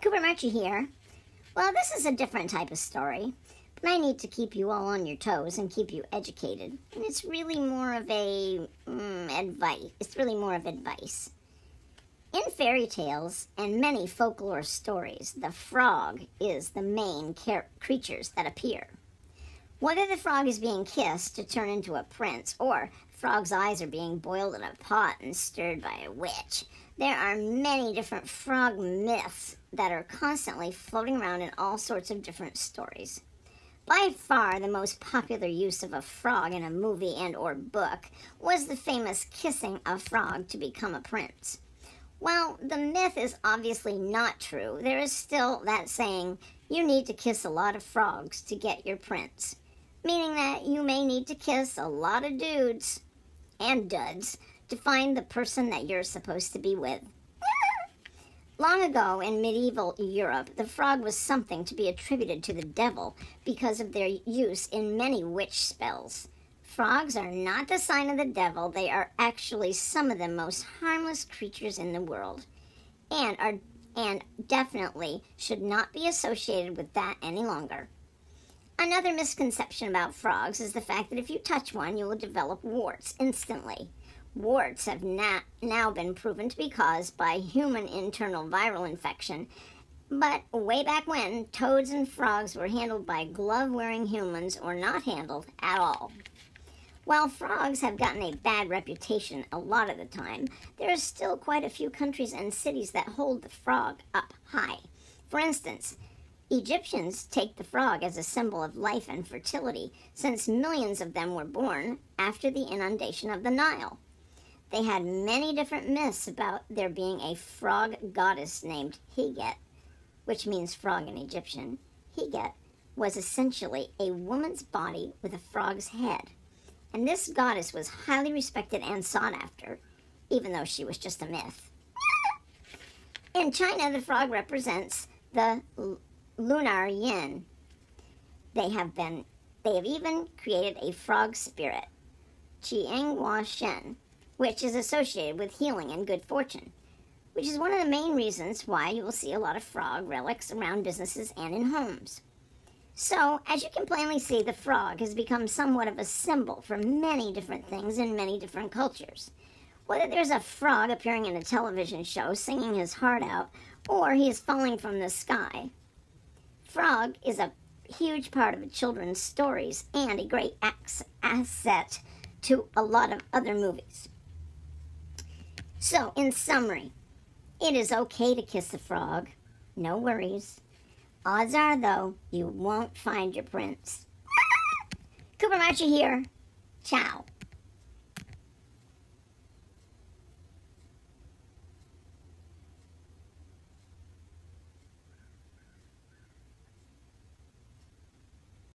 Cooper Marchie here. Well, this is a different type of story, but I need to keep you all on your toes and keep you educated. And it's really more of advice. In fairy tales and many folklore stories, the frog is the main creatures that appear. Whether the frog is being kissed to turn into a prince, or the frog's eyes are being boiled in a pot and stirred by a witch, there are many different frog myths that are constantly floating around in all sorts of different stories. By far the most popular use of a frog in a movie and or book was the famous kissing a frog to become a prince. While the myth is obviously not true, there is still that saying, you need to kiss a lot of frogs to get your prince. Meaning that you may need to kiss a lot of dudes and duds to find the person that you're supposed to be with. Long ago in medieval Europe, the frog was something to be attributed to the devil because of their use in many witch spells. Frogs are not the sign of the devil. They are actually some of the most harmless creatures in the world, and definitely should not be associated with that any longer. Another misconception about frogs is the fact that if you touch one, you will develop warts instantly. Warts have now been proven to be caused by human internal viral infection, but way back when, toads and frogs were handled by glove-wearing humans or not handled at all. While frogs have gotten a bad reputation a lot of the time, there are still quite a few countries and cities that hold the frog up high. For instance, Egyptians take the frog as a symbol of life and fertility, since millions of them were born after the inundation of the Nile. They had many different myths about there being a frog goddess named Higet, which means frog in Egyptian. Higet was essentially a woman's body with a frog's head, and this goddess was highly respected and sought after, even though she was just a myth. In China, the frog represents the lunar yin. They have even created a frog spirit, Qianghua Shen, which is associated with healing and good fortune, which is one of the main reasons why you will see a lot of frog relics around businesses and in homes. So, as you can plainly see, the frog has become somewhat of a symbol for many different things in many different cultures. Whether there's a frog appearing in a television show singing his heart out, or he is falling from the sky, frog is a huge part of children's stories and a great asset to a lot of other movies. So, in summary, it is okay to kiss a frog. No worries. Odds are, though, you won't find your prince. Cooper Marchie here. Ciao.